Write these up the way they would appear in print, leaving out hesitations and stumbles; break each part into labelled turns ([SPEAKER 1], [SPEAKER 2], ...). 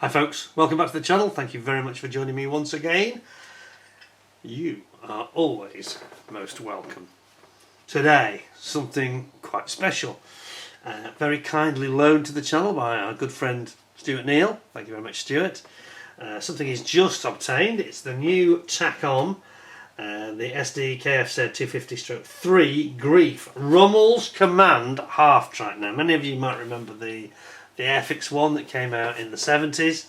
[SPEAKER 1] Hi folks, welcome back to the channel. Thank you very much for joining me once again. You are always most welcome. Today, something quite special. Very kindly loaned to the channel by our good friend Stuart Neal. Thank you very much, Stuart. Something he's just obtained. It's the new Takom, the Sd.Kfz.250/3 GREIF Rommel's Command half track. Now, many of you might remember the Airfix one that came out in the 70s.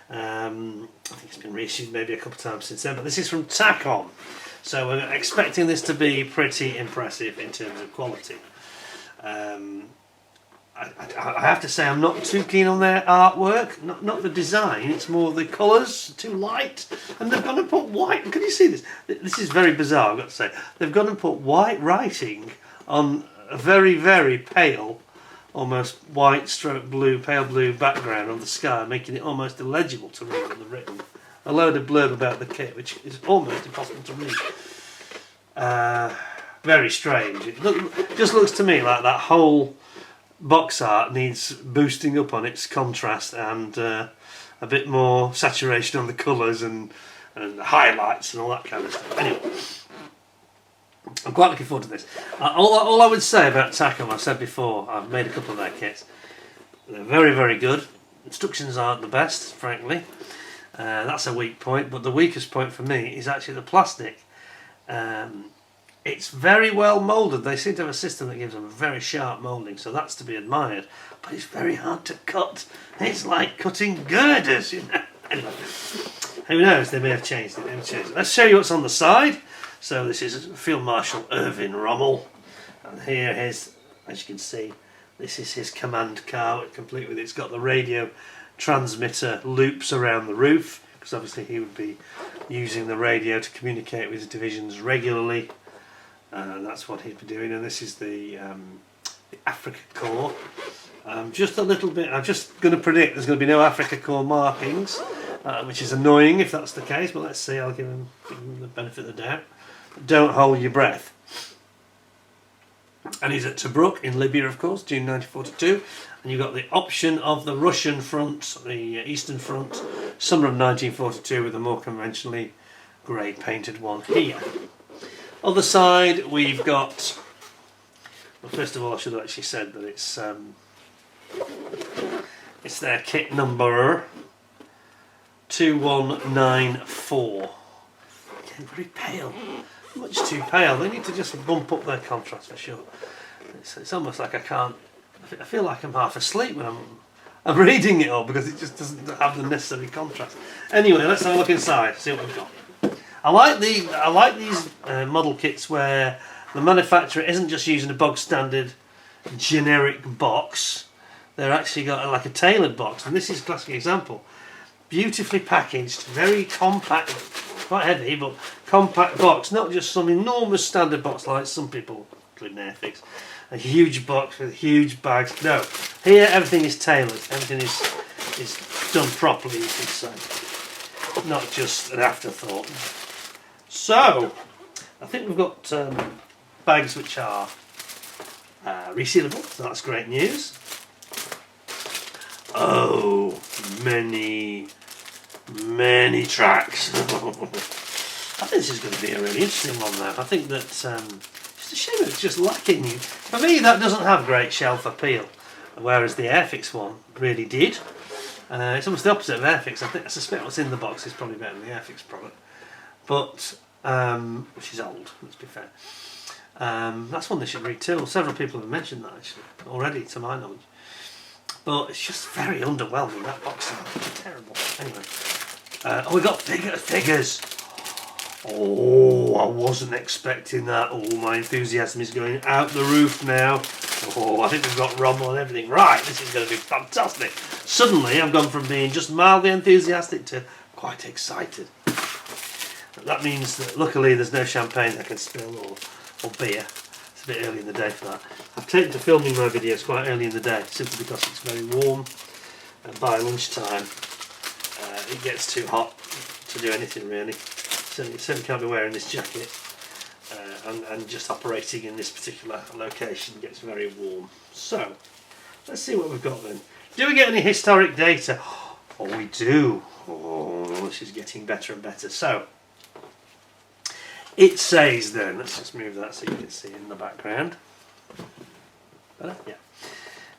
[SPEAKER 1] I think it's been reissued maybe a couple of times since then, but this is from Takom, so we're expecting this to be pretty impressive in terms of quality. I have to say I'm not too keen on their artwork, not the design, it's more the colours, too light, and they've gone and put white. Can you see this? This is very bizarre, I've got to say. They've gone and put white writing on a very, very pale, almost white stroke blue, pale blue background on the sky, making it almost illegible to read on the written. A load of blurb about the kit, which is almost impossible to read. Very strange. It just looks to me like that whole box art needs boosting up on its contrast and a bit more saturation on the colours and highlights and all that kind of stuff. Anyway, I'm quite looking forward to this. All I would say about Takom, I've said before, I've made a couple of their kits. They're very, very good. Instructions aren't the best, frankly. That's a weak point, but the weakest point for me is actually the plastic. It's very well moulded. They seem to have a system that gives them very sharp moulding, so that's to be admired. But it's very hard to cut. It's like cutting girders, you know. Anyway, who knows? They may have changed it. Let's show you what's on the side. So this is Field Marshal Irvin Rommel, and here is, as you can see, this is his command car, complete with it's got the radio transmitter loops around the roof, because obviously he would be using the radio to communicate with his divisions regularly, and that's what he'd be doing. And this is the Africa Corps. Just a little bit, I'm just going to predict there's going to be no Africa Corps markings, which is annoying if that's the case, but let's see. I'll give him the benefit of the doubt. Don't hold your breath. And he's at Tobruk in Libya, of course, June 1942. And you've got the option of the Russian front, the Eastern Front, summer of 1942, with a more conventionally grey painted one here. Other side, we've got. Well, first of all, I should have actually said that it's their kit number 2194. Again, very pale. Much too pale. They need to just bump up their contrast for sure. It's almost like I feel like I'm half asleep when I'm reading it all, because it just doesn't have the necessary contrast. Anyway, let's have a look inside, see what we've got. I like these model kits where the manufacturer isn't just using a bog standard generic box. They're actually got like a tailored box, and this is a classic example. Beautifully packaged, very compact, quite heavy, but compact box, not just some enormous standard box like some people, including Airfix, a huge box with huge bags. No, here everything is tailored, everything is done properly, you could say, not just an afterthought. So, I think we've got bags which are resealable, so that's great news. Oh, many tracks. I think this is going to be a really interesting one though. I think that it's a shame it's just lacking. For me, that doesn't have great shelf appeal, whereas the Airfix one really did. It's almost the opposite of Airfix. I suspect what's in the box is probably better than the Airfix product, but which is old, let's be fair. That's one they should retool. Several people have mentioned that actually already, to my knowledge. But it's just very underwhelming, that box. It's terrible. Anyway. Oh, we got figures. Oh, I wasn't expecting that. Oh, my enthusiasm is going out the roof now. Oh, I think we've got Rommel and everything. Right, this is going to be fantastic. Suddenly, I've gone from being just mildly enthusiastic to quite excited. That means that luckily there's no champagne I can spill or beer. It's a bit early in the day for that. I've taken to filming my videos quite early in the day, simply because it's very warm, and by lunchtime it gets too hot to do anything really. So you certainly can't be wearing this jacket, and just operating in this particular location gets very warm. So let's see what we've got then. Do we get any historic data? Oh, we do. Oh, this is getting better and better. So, it says then, let's just move that so you can see in the background. Better? Yeah.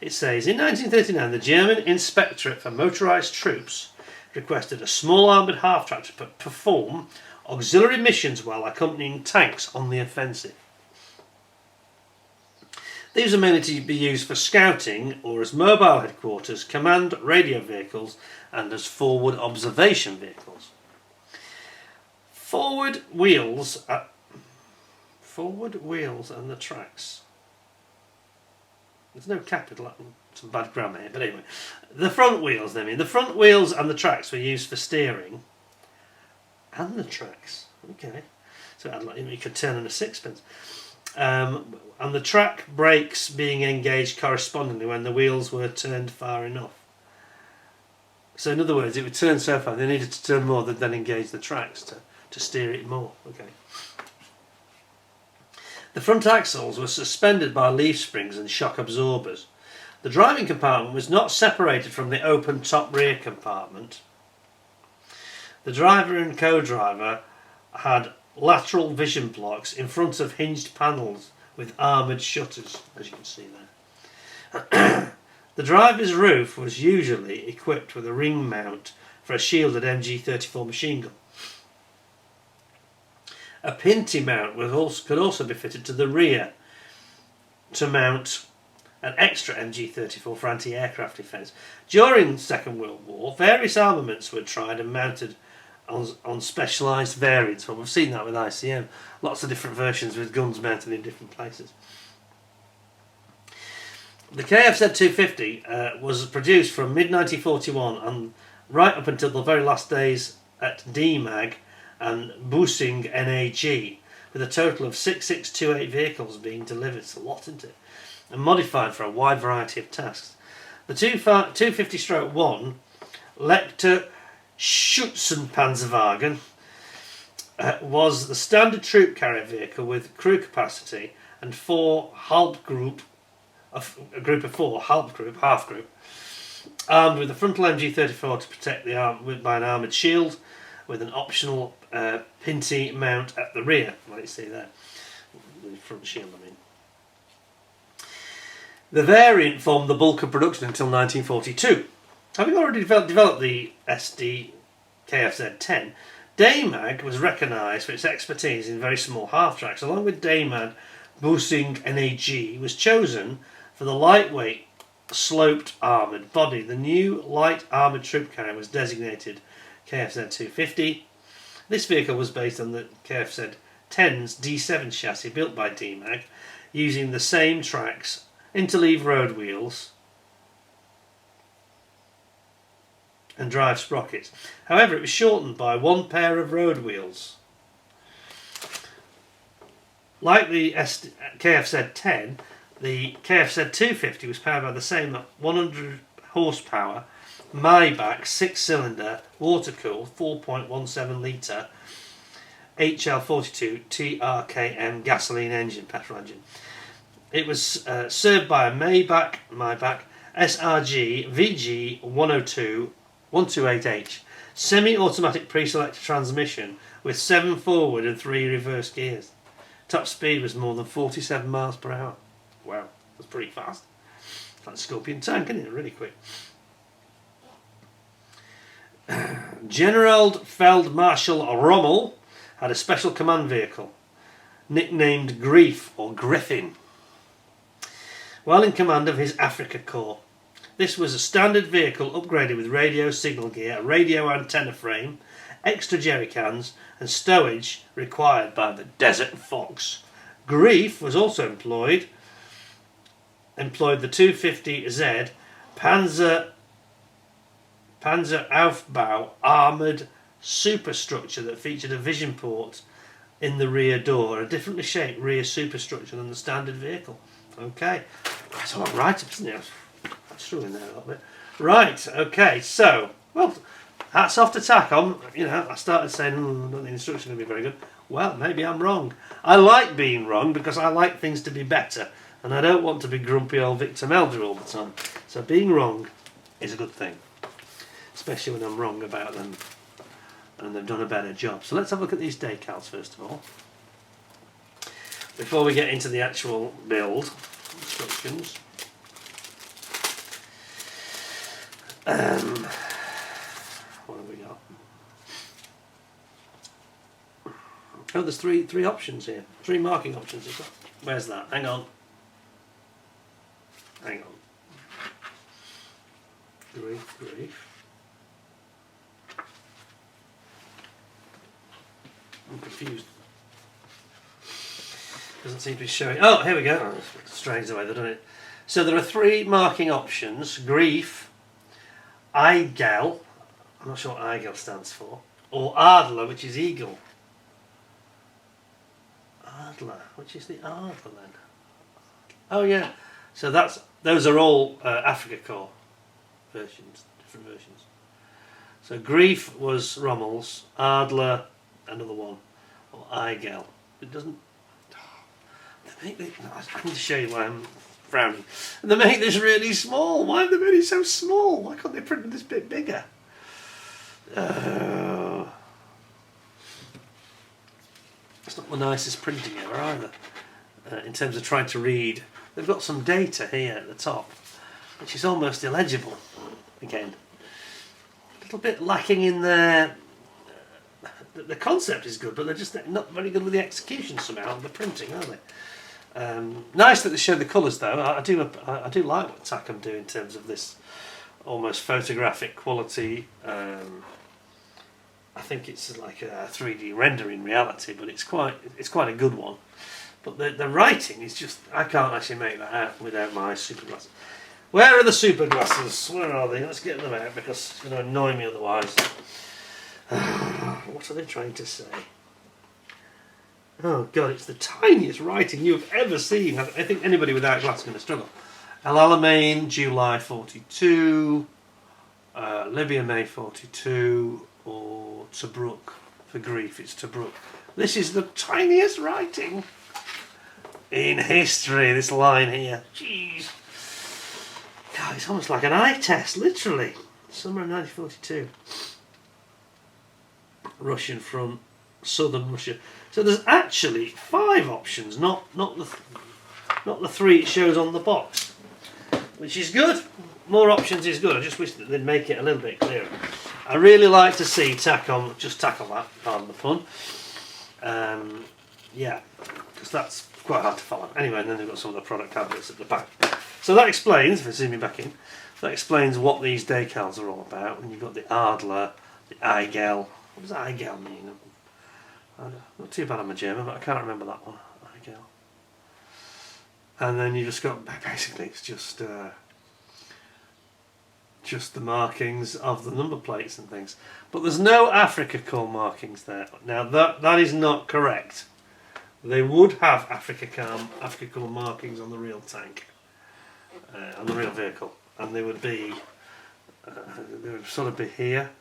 [SPEAKER 1] It says, in 1939, the German Inspectorate for Motorised Troops requested a small armoured half-track to perform auxiliary missions while accompanying tanks on the offensive. These are mainly to be used for scouting or as mobile headquarters, command radio vehicles and as forward observation vehicles. Forward wheels and the tracks. There's no capital, some bad grammar here, but anyway. The front wheels, the front wheels and the tracks were used for steering. And the tracks, okay. So you could turn in a sixpence. And the track brakes being engaged correspondingly when the wheels were turned far enough. So in other words, it would turn so far, they needed to turn more than then engage the tracks to steer it more. Okay. The front axles were suspended by leaf springs and shock absorbers. The driving compartment was not separated from the open top rear compartment. The driver and co-driver had lateral vision blocks in front of hinged panels with armoured shutters, as you can see there. The driver's roof was usually equipped with a ring mount for a shielded MG34 machine gun. A Pinty mount could also be fitted to the rear to mount an extra MG34 for anti-aircraft defence. During the Second World War, various armaments were tried and mounted on specialised variants. Well, we've seen that with ICM. Lots of different versions with guns mounted in different places. The Kfz.250 was produced from mid-1941 and right up until the very last days at DMAG and Busing NAG, with a total of 6628 vehicles being delivered. It's a lot, isn't it? And modified for a wide variety of tasks. The 250-1 Lecter Schützenpanzerwagen was the standard troop carrier vehicle with crew capacity and a group of four, half group, armed with a frontal MG34 to protect the arm by an armoured shield, with an optional Pinty mount at the rear, like you see there, the front shield I mean. The variant formed the bulk of production until 1942. Having already developed the Sd.Kfz.250, DMAG was recognised for its expertise in very small half-tracks. Along with DMAG, Busing NAG was chosen for the lightweight sloped armoured body. The new light armoured troop carrier was designated Kfz.250. This vehicle was based on the Kfz-10's D7 chassis built by DMAG, using the same tracks, interleave road wheels and drive sprockets. However, it was shortened by one pair of road wheels. Like the Kfz-10, the Kfz-250 was powered by the same 100 horsepower Maybach 6-cylinder water-cooled 4.17 litre HL42 TRKM gasoline engine, petrol engine. It was served by a Maybach SRG VG 102-128H semi-automatic pre-selected transmission with 7 forward and 3 reverse gears. Top speed was more than 47 miles per hour. Wow, that's pretty fast. It's like a Scorpion tank, isn't it? Really quick. General Feldmarschall Rommel had a special command vehicle, nicknamed GREIF or Griffin, while in command of his Africa Corps. This was a standard vehicle upgraded with radio signal gear, a radio antenna frame, extra jerry cans and stowage required by the Desert Fox. GREIF was also employed the 250Z Panzeraufbau armoured superstructure that featured a vision port in the rear door, a differently shaped rear superstructure than the standard vehicle. Okay, that's a lot right up, isn't it? That's through in there a little bit. Right, okay, so, well, hats off to Takom. You know, I started saying, I don't think the instructions are going to be very good. Well, maybe I'm wrong. I like being wrong because I like things to be better, and I don't want to be grumpy old Victor Meldrew all the time. So being wrong is a good thing. especially when I'm wrong about them and they've done a better job. So let's have a look at these decals first of all, before we get into the actual build instructions. What have we got? Oh, there's three options here. 3 marking options. Where's that? Hang on. Hang on. GREIF. I'm confused. Doesn't seem to be showing. Oh, here we go. Oh, it's strange the way they've done it. So there are 3 marking options: GREIF, Eigel, I'm not sure what Eigel stands for, or Adler, which is eagle. Adler, which is the Adler then? Oh yeah. So those are all Africa Corps versions, different versions. So GREIF was Rommel's, Adler another one, or Eigel. It doesn't. I need to show you why I'm frowning. And they make this really small. Why have they made it so small? Why can't they print it this bit bigger? It's not the nicest printing ever either. In terms of trying to read, they've got some data here at the top, which is almost illegible. Again, a little bit lacking in their. The concept is good, but they're just not very good with the execution somehow of the printing, are they? Nice that they show the colours though. I do like what Takom do in terms of this almost photographic quality. I think it's like a 3D render in reality, but it's quite a good one. But the writing is just, I can't actually make that out without my super glasses. Where are the super glasses? Where are they? Let's get them out because it's going to annoy me otherwise. What are they trying to say? Oh god, it's the tiniest writing you've ever seen. I think anybody without glasses is going to struggle. El Alamein, July 42, Libya, May 42, or Tobruk for GREIF, it's Tobruk. This is the tiniest writing in history, this line here. Jeez. God, it's almost like an eye test, literally. Summer of 1942. Russian front, southern Russia. So there's actually 5 options, not the 3 it shows on the box, which is good. More options is good. I just wish that they'd make it a little bit clearer. I really like to see Takom just tackle that, pardon the pun. Yeah, because that's quite hard to follow. Anyway, and then they've got some of the product adverts at the back. So that explains, if I zoom me back in, that explains what these decals are all about. And you've got the Adler, the Eigel. What does Eigel mean? Not too bad on my German, but I can't remember that one. Eigel. And then you just got, basically it's just the markings of the number plates and things. But there's no Africa Corps markings there. Now that is not correct. They would have Africa Corps markings on the real tank, on the real vehicle, and they would sort of be here.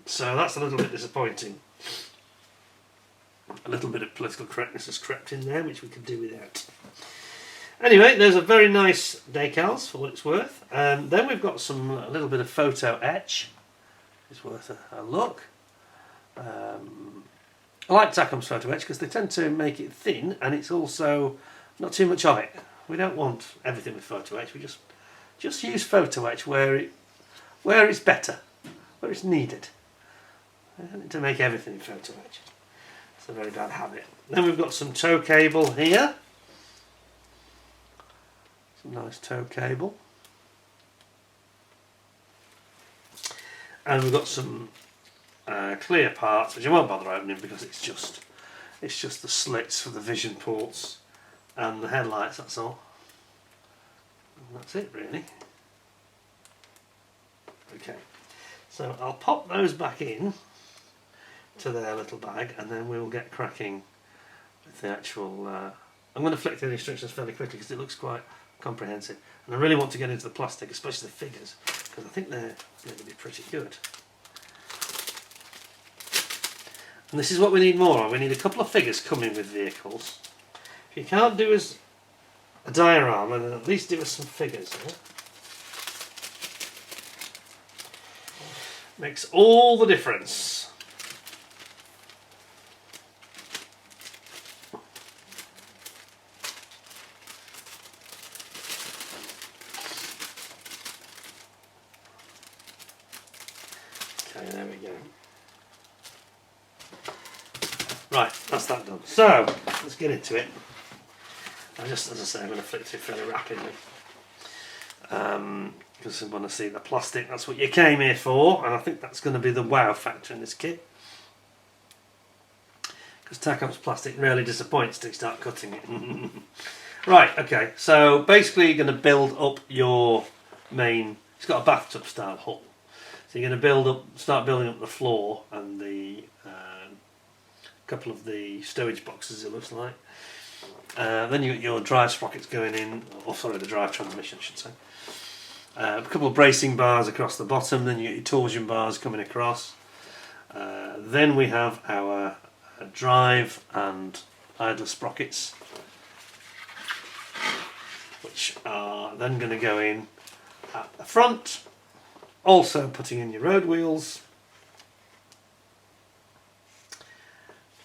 [SPEAKER 1] So that's a little bit disappointing. A little bit of political correctness has crept in there, which we could do without. Anyway, there's a very nice decals for what it's worth. Then we've got a little bit of photo etch. It's worth a look. I like Takom's photo etch because they tend to make it thin, and it's also not too much of it. We don't want everything with photo etch. We just use photo etch where it's better, where it's needed. I don't need to make everything in photo etch. It's a very bad habit. Then we've got some tow cable here. Some nice tow cable. And we've got some clear parts, which I won't bother opening because it's just the slits for the vision ports and the headlights, that's all. And that's it really. Okay, so I'll pop those back in to their little bag and then we'll get cracking with the actual I'm going to flick through the instructions fairly quickly because it looks quite comprehensive, and I really want to get into the plastic, especially the figures, because I think they're going to be pretty good. And this is what we need more of. We need a couple of figures coming with vehicles. If you can't do us a diorama, then at least do us some figures. Makes all the difference. Okay, there we go. Right, that's that done. So, let's get into it. As I say, I'm going to flick through fairly rapidly. Because I want to see the plastic. That's what you came here for, and I think that's going to be the wow factor in this kit. Because Takom's plastic really disappoints till you start cutting it. Right, okay, so basically you're going to build up your main, it's got a bathtub style hull. So you're going to start building up the floor and the couple of the stowage boxes, it looks like. Then you've got your drive sprockets going in, or sorry, the drive transmission I should say. A couple of bracing bars across the bottom, then you get your torsion bars coming across. Then we have our drive and idler sprockets, which are then going to go in at the front. Also putting in your road wheels.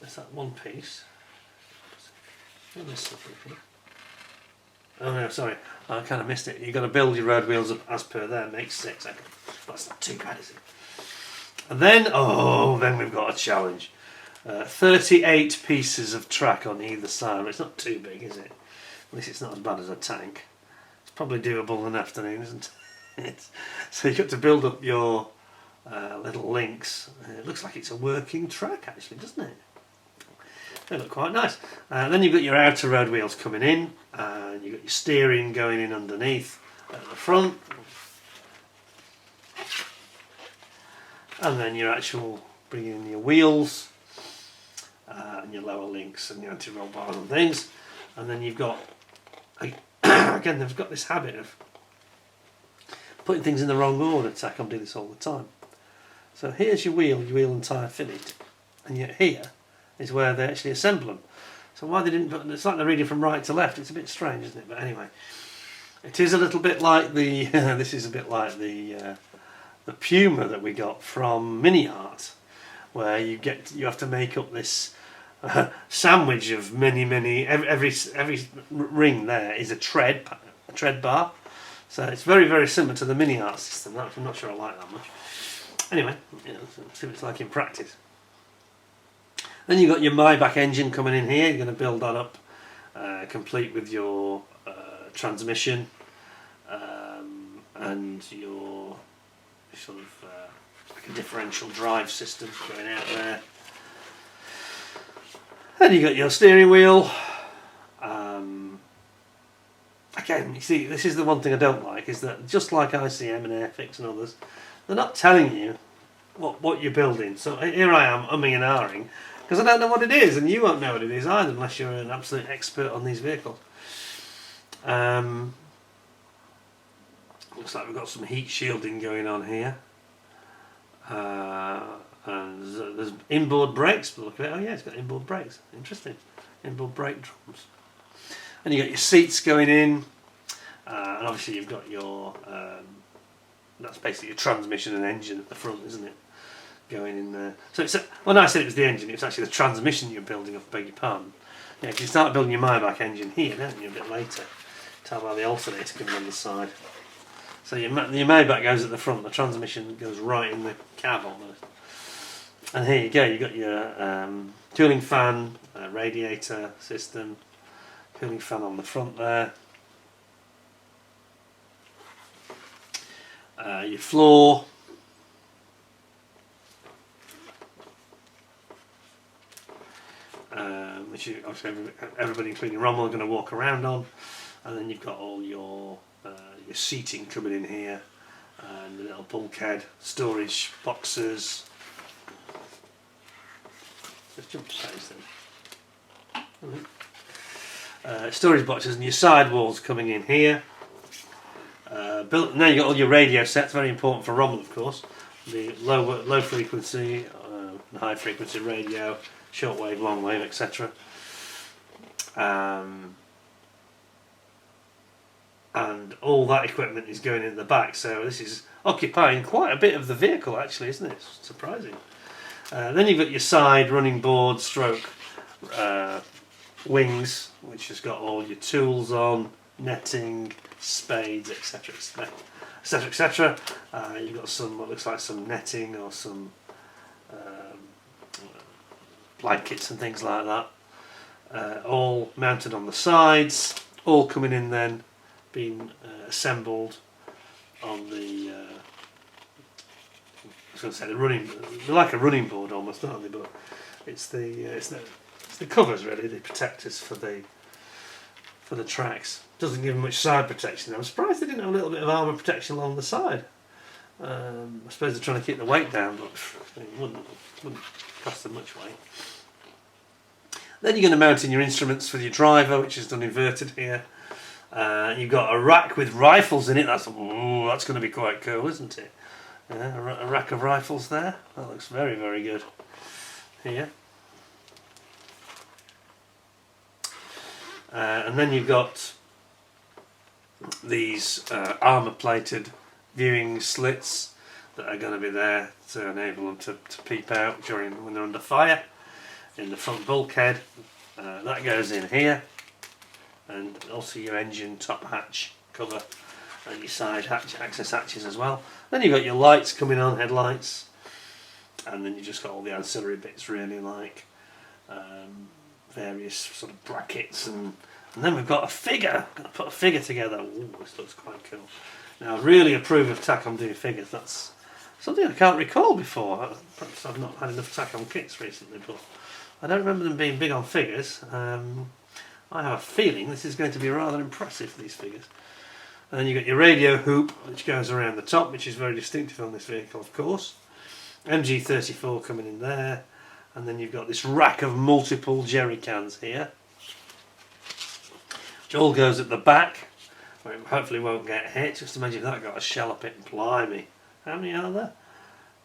[SPEAKER 1] There's that one piece. Oh no, sorry, I kind of missed it. You've got to build your road wheels up as per there, makes 6. Okay. That's not too bad, is it? And then, then we've got a challenge. 38 pieces of track on either side. It's not too big, is it? At least it's not as bad as a tank. It's probably doable in an afternoon, isn't it? So you've got to build up your little links. It looks like it's a working track actually, doesn't it? They look quite nice. Then you've got your outer road wheels coming in, and you've got your steering going in underneath at the front, and then your actual bringing in your wheels and your lower links and your anti-roll bars and things. And then you've got, again, they've got this habit of putting things in the wrong order. Takom do this all the time. So here's your wheel and tyre fitted, and yet here is where they actually assemble them. So why they didn't put, it's like they're reading from right to left. It's a bit strange, isn't it? But anyway, it is a little bit like the this is a bit like the Puma that we got from Mini Art, where you have to make up this sandwich of many every ring there is a tread bar. So it's very, very similar to the Mini Art system. I'm not sure I like that much. Anyway, let's see what it's like in practice. Then you've got your Maybach engine coming in here. You're going to build that up, complete with your transmission and your sort of like a differential drive system going out there. Then you got your steering wheel. Again, you see, this is the one thing I don't like, is that just like ICM and Airfix and others, they're not telling you what you're building. So here I am umming and ahhing, because I don't know what it is, and you won't know what it is either unless you're an absolute expert on these vehicles. Looks like we've got some heat shielding going on here. And there's inboard brakes, but look at it. Oh yeah, it's got inboard brakes. Interesting. Inboard brake drums. And you got your seats going in, and obviously you've got your that's basically your transmission and engine at the front, isn't it? Going in there. So it's when I said it was the engine, it was actually the transmission you're building up. Beg your pardon. Yeah, because you start building your Maybach engine here, don't you? A bit later. Tell by the alternator coming on the side. So your Maybach goes at the front. The transmission goes right in the cab almost. And here you go. You got your cooling fan, radiator system, cooling fan on the front there. Your floor. Which obviously everybody, including Rommel, are going to walk around on, and then you've got all your seating coming in here, and the little bulkhead, storage boxes. Let's jump to those then. Storage boxes and your sidewalls coming in here. Now you've got all your radio sets, very important for Rommel, of course. The low frequency, high frequency radio, shortwave, long wave, etc. And and all that equipment is going in the back, so this is occupying quite a bit of the vehicle actually, isn't it? It's surprising. Then you've got your side running board stroke wings, which has got all your tools on, netting, spades, etc, etc, etc, etc. You've got some, what looks like some netting or some blankets and things like that, all mounted on the sides, all coming in then, being assembled on the I was going to say the running, they're like a running board almost, aren't they? But it's the covers really, the protectors for the tracks. Doesn't give them much side protection. I'm surprised they didn't have a little bit of armour protection along the side. I suppose they're trying to keep the weight down, but it wouldn't cost them much weight. Then you're going to mount in your instruments for your driver, which is done inverted here. You've got a rack with rifles in it. That's going to be quite cool, isn't it? A rack of rifles there. That looks very, very good. Here. And then you've got these armour-plated viewing slits that are going to be there to enable them to peep out when they're under fire in the front bulkhead. That goes in here, and also your engine top hatch cover and your side hatch, access hatches as well. Then you've got your lights coming on, headlights, and then you've just got all the ancillary bits really, like various sort of brackets, and then we've got a figure. Got to put a figure together. Ooh, this looks quite cool. Now I really approve of Takom doing figures. That's something I can't recall before. Perhaps I've not had enough Takom kits recently, but I don't remember them being big on figures. I have a feeling this is going to be rather impressive, these figures. And then you've got your radio hoop, which goes around the top, which is very distinctive on this vehicle, of course. MG34 coming in there. And then you've got this rack of multiple jerry cans here, which all goes at the back, where it hopefully won't get hit. Just imagine if that got a shell up it, and blimey. How many are there?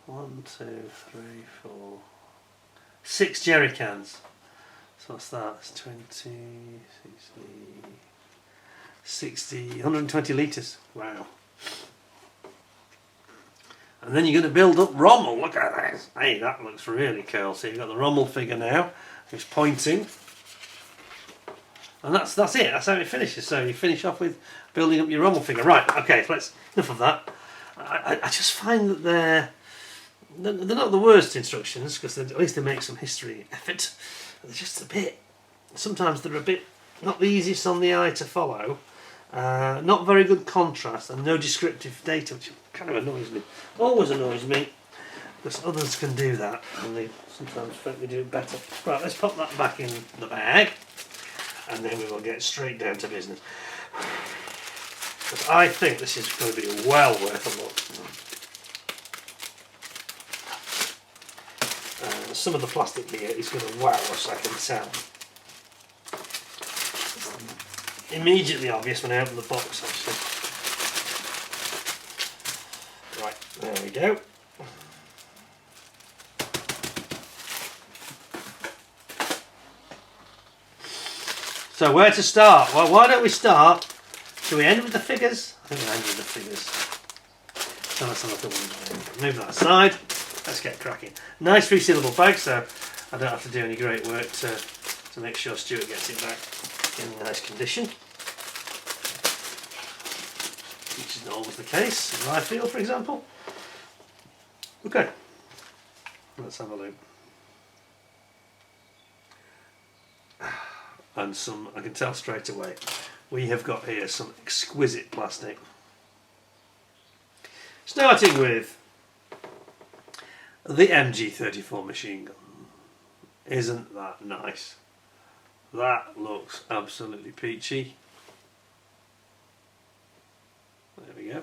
[SPEAKER 1] 1, 2, 3, 4, 6 jerry cans. So what's that? It's 20, 60, 120 litres. Wow. And then you're going to build up Rommel. Look at that. Hey, that looks really cool. So you've got the Rommel figure now, who's pointing. And that's it. That's how it finishes. So you finish off with building up your Rommel figure. Right, okay, so enough of that. I just find that they're not the worst instructions, because at least they make some history effort. They're just a bit, sometimes they're a bit, not the easiest on the eye to follow. Not very good contrast and no descriptive data, which kind of annoys me. Always annoys me, because others can do that and they sometimes frankly do it better. Right, let's pop that back in the bag and then we will get straight down to business. Because I think this is going to be well worth a look. Some of the plastic here is going to wow us, I can tell. Immediately obvious when I open the box, actually. Right, there we go. So where to start? Well, why don't we start? Shall we end with the figures? I think we'll end with the figures. So let's have a look at one. Move that aside. Let's get cracking. Nice resealable bag, so I don't have to do any great work to make sure Stuart gets it back in nice condition, which is not always the case in my field, for example. Okay, let's have a look. And I can tell straight away, we have got here some exquisite plastic. Starting with the MG34 machine gun. Isn't that nice? That looks absolutely peachy. There we go.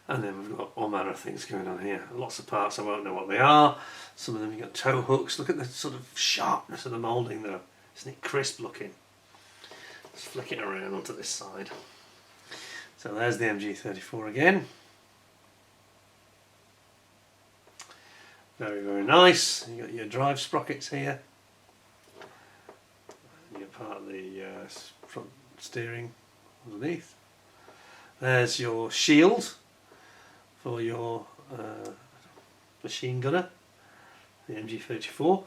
[SPEAKER 1] And then we've got all manner of things going on here. Lots of parts, I won't know what they are. Some of them you've got tow hooks. Look at the sort of sharpness of the moulding though. Isn't it crisp looking? Let's flick it around onto this side. So there's the MG34 again. Very, very nice. You've got your drive sprockets here. And you're part of the front steering underneath. There's your shield for your machine gunner, the MG34.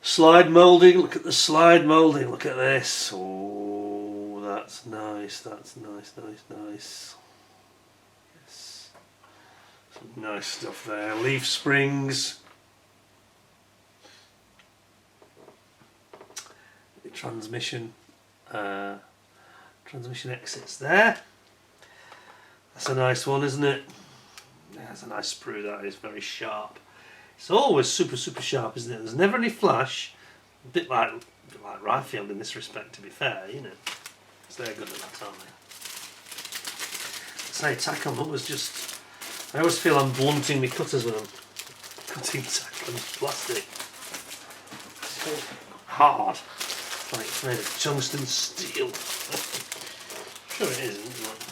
[SPEAKER 1] Slide moulding, look at the slide moulding, look at this. Oh, that's nice, that's nice. Yes. Some nice stuff there. Leaf springs. The transmission exits there. That's a nice one, isn't it? That's a nice sprue, that is, very sharp. It's always super sharp, isn't it? There's never any flash. A bit like Riffield in this respect, to be fair, you know. Because they're good at that, aren't they? I say, Takom always just... I always feel I'm blunting my cutters with them. Cutting Takom plastic. It's so hard. Like it's made of tungsten steel. I'm sure it is, isn't it?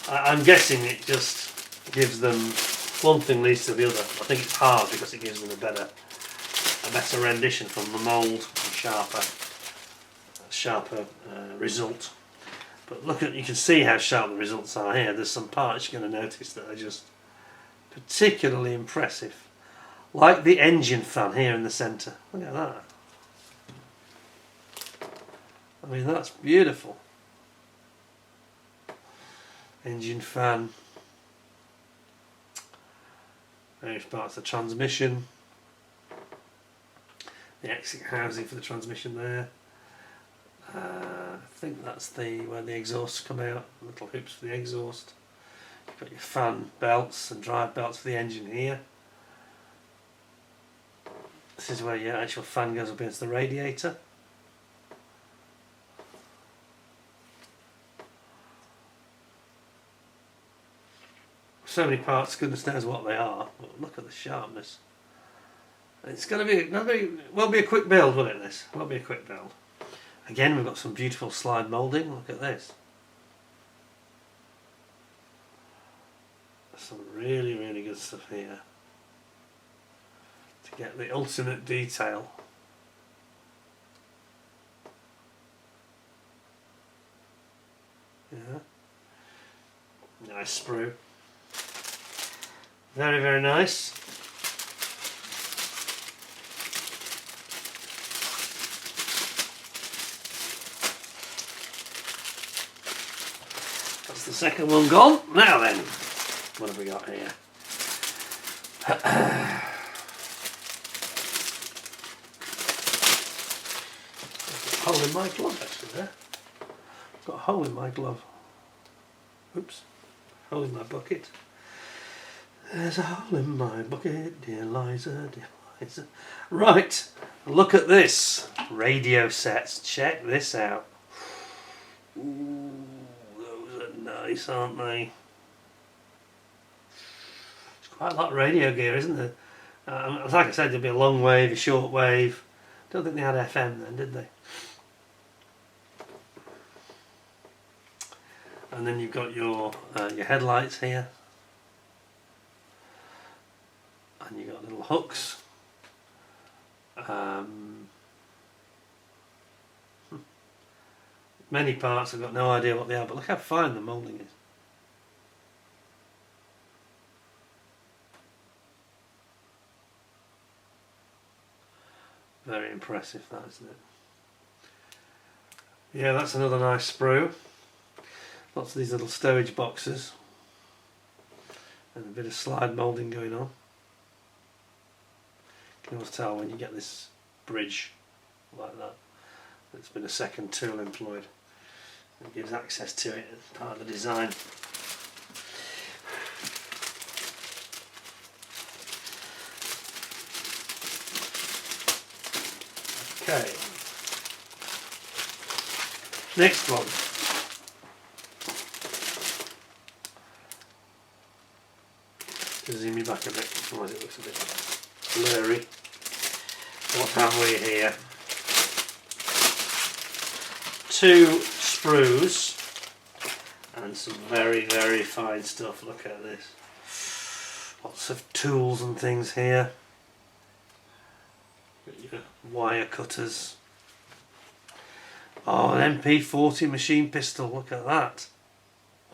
[SPEAKER 1] I'm guessing it just gives them... one thing leads to the other. I think it's hard because it gives them a better rendition from the mould, sharper result. But look at, you can see how sharp the results are here. There's some parts you're going to notice that are just particularly impressive, like the engine fan here in the centre. Look at that. I mean, that's beautiful. Engine fan. Various parts of the transmission, the exit housing for the transmission there. I think that's where the exhausts come out, little hoops for the exhaust. You've got your fan belts and drive belts for the engine here. This is where your actual fan goes up against the radiator. So many parts, goodness knows what they are, but look at the sharpness. It's going to be, won't be a quick build, will it, this? Won't be a quick build. Again, we've got some beautiful slide moulding, look at this. Some really good stuff here. To get the ultimate detail. Yeah. Nice sprue. Very nice. That's the second one gone. Now then, what have we got here? There's a hole in my glove actually there. I've got a hole in my glove. Oops. Hole in my bucket. There's a hole in my bucket, dear Liza, dear Liza. Right, look at this. Radio sets, check this out. Ooh, those are nice, aren't they? It's quite a lot of radio gear, isn't there? Like I said, there'd be a long wave, a short wave. Don't think they had FM then, did they? And then you've got your headlights here. And you've got little hooks. Many parts, I've got no idea what they are, but look how fine the moulding is. Very impressive, that, isn't it? Yeah, that's another nice sprue. Lots of these little stowage boxes. And a bit of slide moulding going on. You can always tell when you get this bridge like that. It's been a second tool employed. It gives access to it as part of the design. Okay. Next one. Just zoom you back a bit, otherwise it looks a bit blurry. What have we here? Two sprues and some very fine stuff. Look at this. Lots of tools and things here. Got your wire cutters. Oh, an MP40 machine pistol, look at that.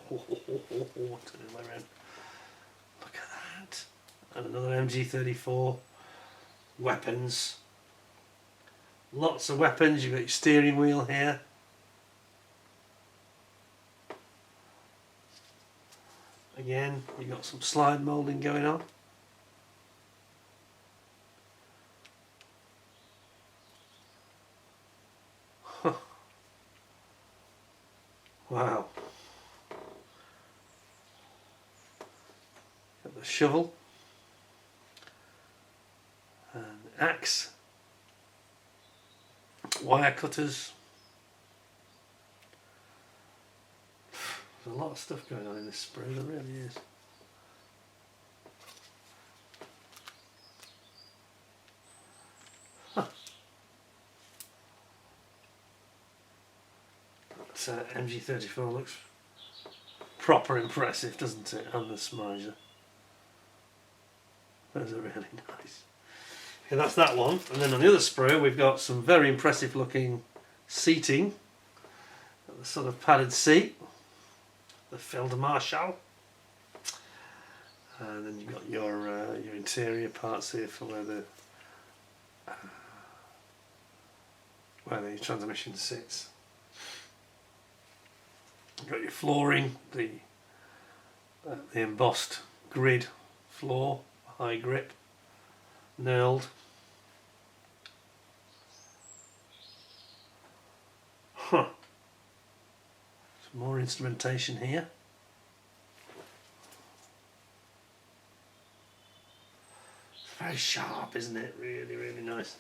[SPEAKER 1] Turn it around. Look at that. And another MG34. Weapons. Lots of weapons. You've got your steering wheel here. Again, you've got some slide moulding going on. Wow. Got the shovel. And axe. Wire cutters. There's a lot of stuff going on in this sprue, there really is. Huh. That MG34 looks proper impressive, doesn't it? And the smizer. Those are really nice. Okay, that's that one. And then on the other sprue we've got some very impressive looking seating. Got the sort of padded seat. The Field Marshal. And then you've got your interior parts here for where the transmission sits. You've got your flooring, the embossed grid floor, high grip, knurled. Huh. Some more instrumentation here. It's very sharp, isn't it? Really, really nice.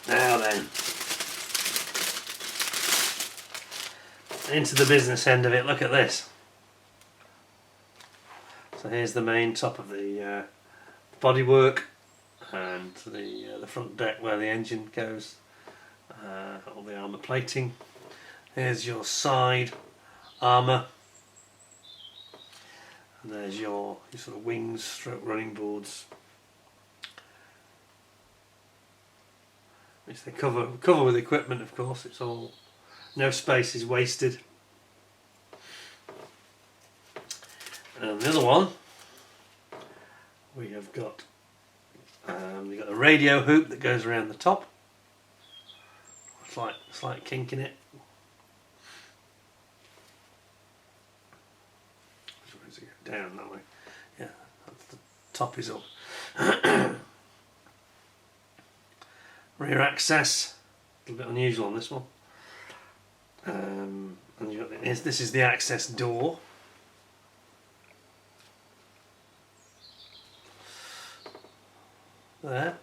[SPEAKER 1] Now then, into the business end of it. Look at this. So here's the main top of the bodywork and the front deck where the engine goes. All the armour plating. Here's your side armour, and there's your sort of wings, stroke running boards. Which they cover with equipment, of course. It's all, no space is wasted. And on the other one, we have got we've got a radio hoop that goes around the top. Slight kink in it. Where does it go? Down that way. Yeah, that's the top is up. Rear access, a little bit unusual on this one. And you got this is the access door. There.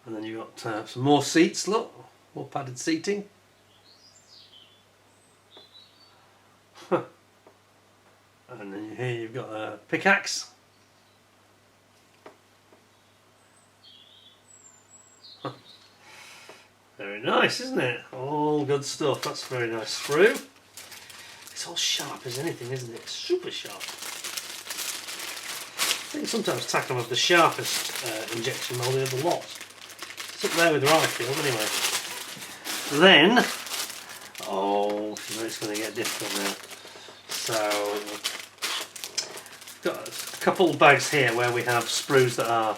[SPEAKER 1] And then you've got some more seats, look, more padded seating. And then here you've got a pickaxe. Very nice, isn't it? All good stuff. That's a very nice sprue. It's all sharp as anything, isn't it? Super sharp. I think sometimes Takom have the sharpest injection moulding of the lot. It's up there with Riffield anyway. Then, oh, it's going to get difficult now. So, we've got a couple of bags here where we have sprues that are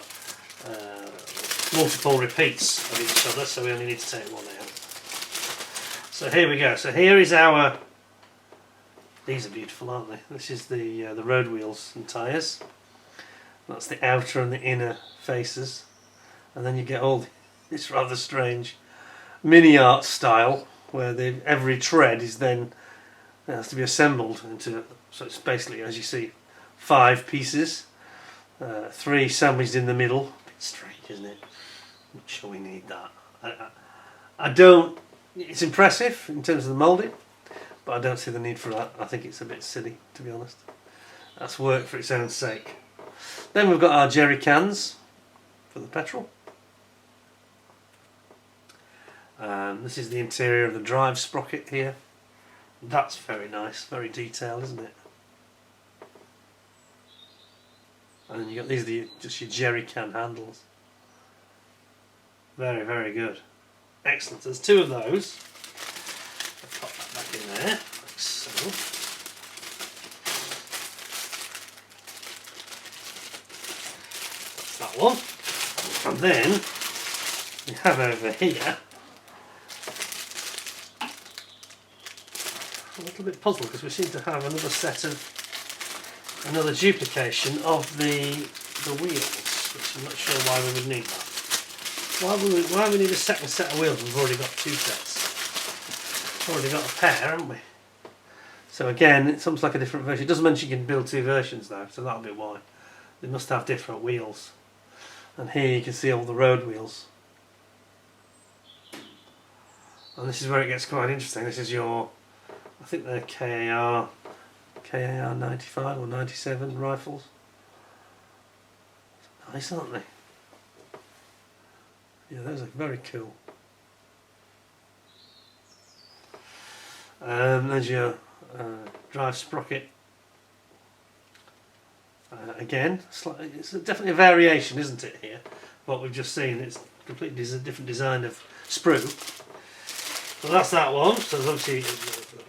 [SPEAKER 1] multiple repeats of each other, so we only need to take one out. So here we go. So here is our, these are beautiful, aren't they? This is the road wheels and tyres. That's the outer and the inner faces, and then you get all this rather strange mini art style where every tread is then has to be assembled into, so it's basically, as you see, 5 pieces, 3 sandwiched in the middle. A bit strange, isn't it? I'm not sure we need that. I don't. It's impressive in terms of the moulding, but I don't see the need for that. I think it's a bit silly, to be honest. That's work for its own sake. Then we've got our jerry cans for the petrol. This is the interior of the drive sprocket here. That's very nice, very detailed, isn't it? And then you got these are just your jerry can handles. Very, very good. Excellent. There's two of those. I'll pop that back in there, like so. That's that one. And then we have over here, a little bit puzzled because we seem to have another duplication of the wheels, which I'm not sure why we would need that. Why we need a second set of wheels when we've already got two sets? We've already got a pair, haven't we? So again, it's almost like a different version. It doesn't mention you can build two versions though, so that'll be why. They must have different wheels. And here you can see all the road wheels. And this is where it gets quite interesting. This is your, I think they're KAR 95 or 97 rifles. Nice, aren't they? Yeah, those are very cool. There's your drive sprocket. Again, it's definitely a variation, isn't it? Here, what we've just seen, it's completely a different design of sprue. So that's that one. So there's obviously,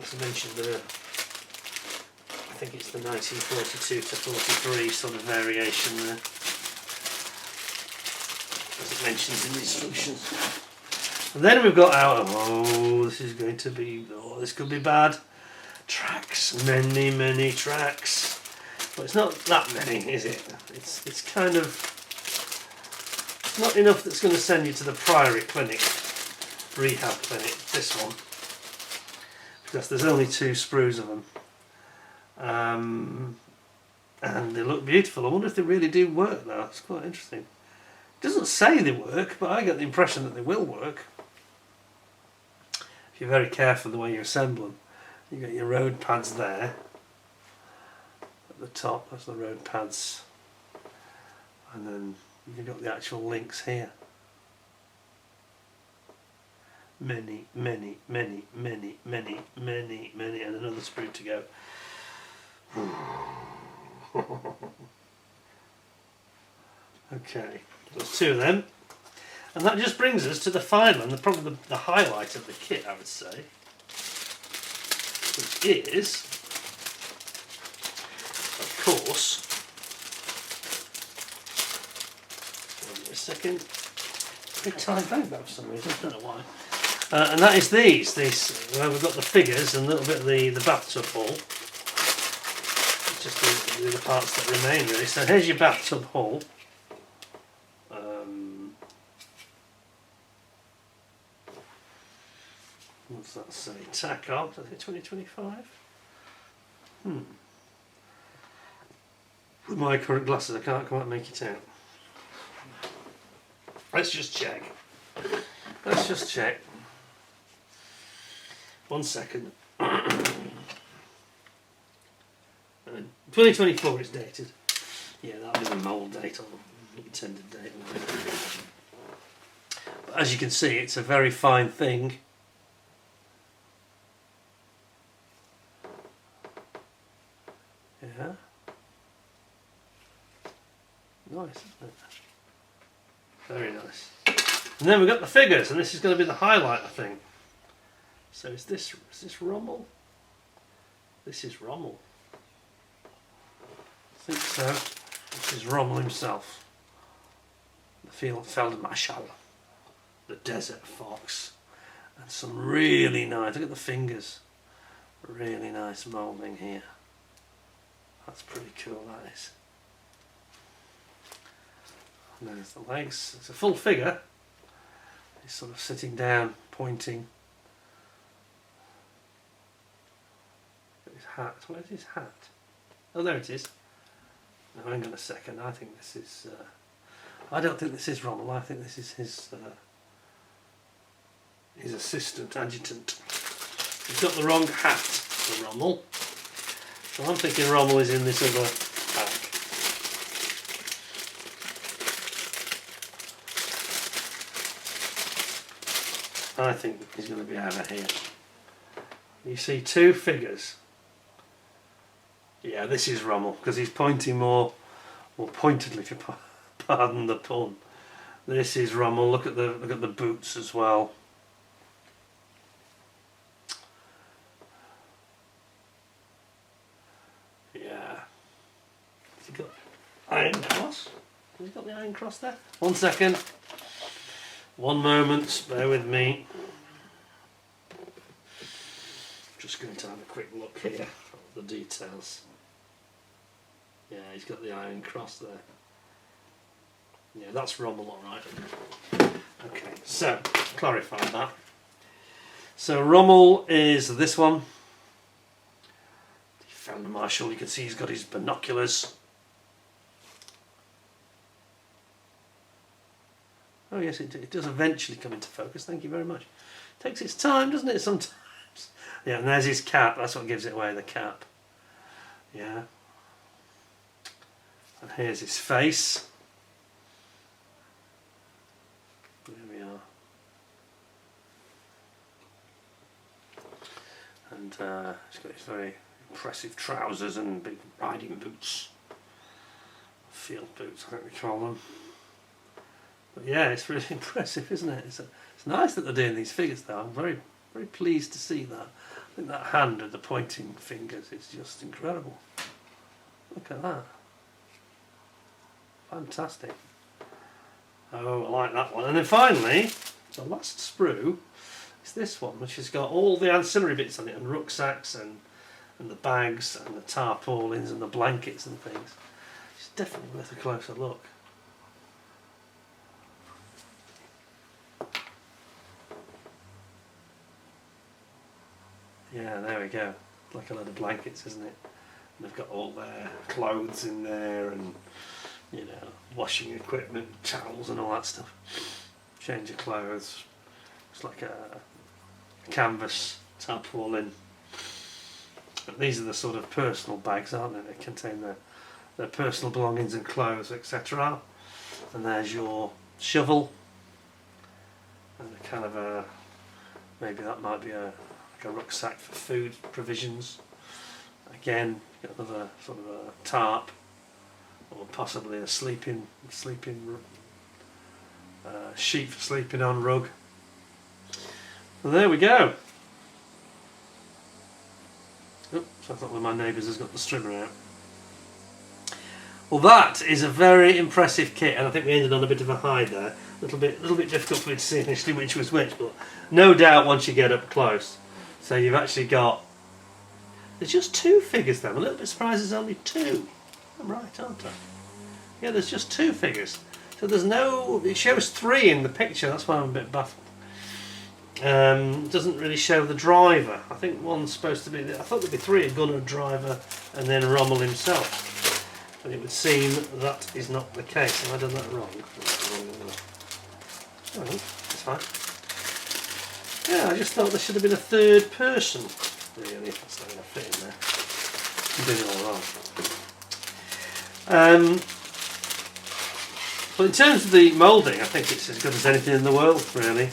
[SPEAKER 1] as I mentioned, I think it's the 1942 to 43 sort of variation there, as it mentions in the instructions. And then we've got our, this could be bad, tracks, many tracks. But it's not that many, is it? It's kind of, it's not enough that's going to send you to the Priory Clinic, rehab clinic, this one, because there's only two sprues of them. And they look beautiful. I wonder if they really do work now. It's quite interesting. It doesn't say they work, but I get the impression that they will work. If you're very careful the way you assemble them. You got your road pads there at the top. That's the road pads, and then you've got the actual links here. Many, and another sprue to go. Okay, there's two of them, and that just brings us to the final and probably the highlight of the kit, I would say, which is, of course, wait a second, big tight bag that for some reason, I don't know why. And that is these where we've got the figures and a little bit of the bathtub haul. It's just the parts that remain really. So here's your bathtub haul. What's that say? Takom, I think 2025. With my current glasses I can't quite make it out. Let's just check. 1 second. 2024 it's dated. Yeah, that'll be the mould date or the intended date. But as you can see, it's a very fine thing. Yeah. Nice, isn't it? Very nice. And then we've got the figures, and this is going to be the highlight, I think. So is this Rommel? This is Rommel. I think so. This is Rommel himself. The Feldmarschall. The Desert Fox. And some really nice, look at the fingers. Really nice moulding here. That's pretty cool, that is. And there's the legs. It's a full figure. He's sort of sitting down, pointing. His hat. Where's his hat? Oh, there it is. Now, hang on a second. I think this is. I don't think this is Rommel. I think this is his assistant, adjutant. He's got the wrong hat for Rommel. So I'm thinking Rommel is in this other pack. I think he's going to be over here. You see two figures. Yeah, this is Rommel because he's pointing more pointedly, if you pardon the pun. This is Rommel. Look at the boots as well. Yeah. Has he got iron cross? Has he got the iron cross there? 1 second. 1 moment. Bear with me. Just going to have a quick look here at the details. Yeah, he's got the iron cross there. Yeah, that's Rommel, alright. Okay, so, clarify that. So Rommel is this one. Found Marshall, you can see he's got his binoculars. Oh yes, it does eventually come into focus, thank you very much. Takes its time, doesn't it, sometimes? Yeah, and there's his cap, that's what gives it away, the cap. Yeah. And here's his face. There we are. And he's got his very impressive trousers and big riding boots. Field boots, I think we call them. But yeah, it's really impressive, isn't it? It's nice that they're doing these figures though. I'm very pleased to see that. I think that hand with the pointing fingers is just incredible. Look at that. Fantastic. Oh, I like that one. And then finally, the last sprue is this one, which has got all the ancillary bits on it, and rucksacks and the bags and the tarpaulins and the blankets and things. It's definitely worth a closer look. Yeah, there we go. Like a load of blankets, isn't it? And they've got all their clothes in there and, you know, washing equipment, towels and all that stuff. Change of clothes. It's like a canvas tarpaulin. But these are the sort of personal bags, aren't they? They contain their personal belongings and clothes, etc. And there's your shovel. And a kind of a, maybe that might be a rucksack for food provisions. Again, got another sort of a tarp, or possibly a sleeping sheet for sleeping on, rug. And there we go. Oops, I thought one of my neighbours has got the strimmer out. Well, that is a very impressive kit, and I think we ended on a bit of a high there. A little bit difficult for me to see initially which was which, but no doubt once you get up close. So you've actually got, there's just 2 figures there. I'm a little bit surprised there's only 2. I'm right, aren't I? Yeah, there's just 2 figures. So there's no, it shows 3 in the picture, that's why I'm a bit baffled. Doesn't really show the driver. I think one's supposed to be, I thought there'd be 3, a gunner, a driver, and then Rommel himself. But it would seem that is not the case. Have I done that wrong? Oh, that's fine. Yeah, I just thought there should have been a 3rd person. Really, if that's not going to fit in there. I'm doing it all wrong. But in terms of the moulding, I think it's as good as anything in the world, really.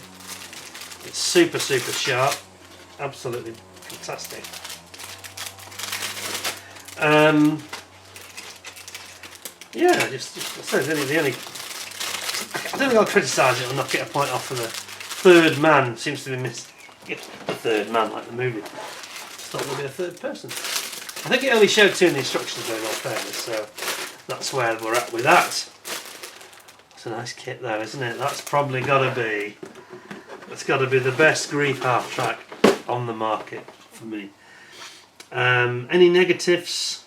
[SPEAKER 1] It's super sharp. Absolutely fantastic. Yeah, just I suppose the only I don't think I'll criticise it or knock it a point off for the 3rd man. Seems to be missing. The 3rd man, like the movie. Just thought there'd be a 3rd person. I think it only showed 2 in the instructions, though, in all fairness, so that's where we're at with that. It's a nice kit, though, isn't it? That's probably got to be. It's got to be the best GREIF half track on the market for me. Any negatives?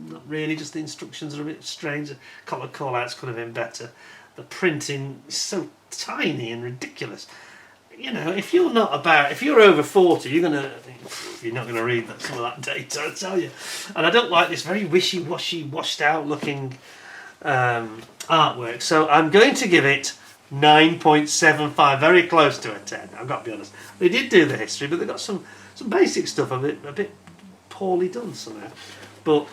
[SPEAKER 1] Not really, just the instructions are a bit strange. A couple of call-outs could have been better. The printing is so tiny and ridiculous. You know, if you're over 40, you're not gonna read some of that data, I tell you. And I don't like this very wishy-washy, washed-out looking artwork. So I'm going to give it 9.75, very close to a 10. I've got to be honest. They did do the history, but they got some basic stuff a bit poorly done somehow. But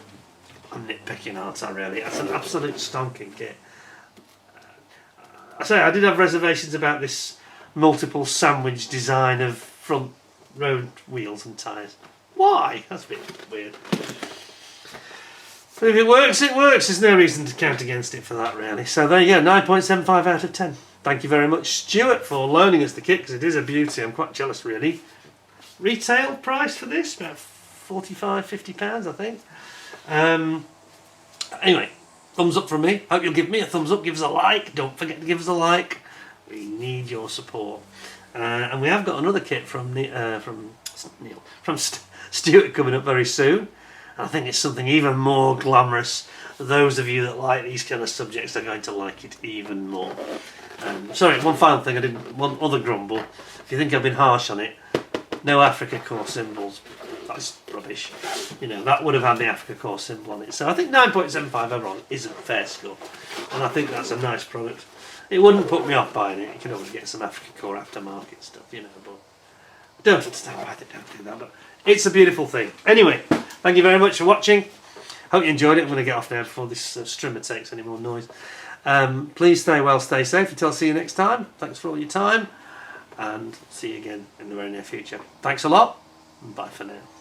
[SPEAKER 1] I'm nitpicking, aren't I, really? That's an absolute stonking kit. I say, I did have reservations about this multiple sandwich design of front road wheels and tyres. Why? That's a bit weird. But if it works, it works. There's no reason to count against it for that, really. So there you go, 9.75 out of 10. Thank you very much, Stuart, for loaning us the kit, because it is a beauty. I'm quite jealous, really. Retail price for this, about £45–50, I think. Anyway, thumbs up from me. Hope you'll give me a thumbs up. Give us a like. Don't forget to give us a like. We need your support. And we have got another kit from Stuart coming up very soon. And I think it's something even more glamorous. Those of you that like these kind of subjects are going to like it even more. Sorry, one final thing. One other grumble. If you think I've been harsh on it, no Africa core symbols. That's rubbish. You know, that would have had the Africa core symbol on it. So I think 9.75 overall is a fair score. And I think that's a nice product. It wouldn't put me off buying it. You can always get some Africa core aftermarket stuff, you know, but don't understand why they don't do that. But it's a beautiful thing. Anyway, thank you very much for watching. Hope you enjoyed it. I'm going to get off now before this strimmer takes any more noise. Please stay well, stay safe until I see you next time. Thanks for all your time, and see you again in the very near future. Thanks a lot, and bye for now.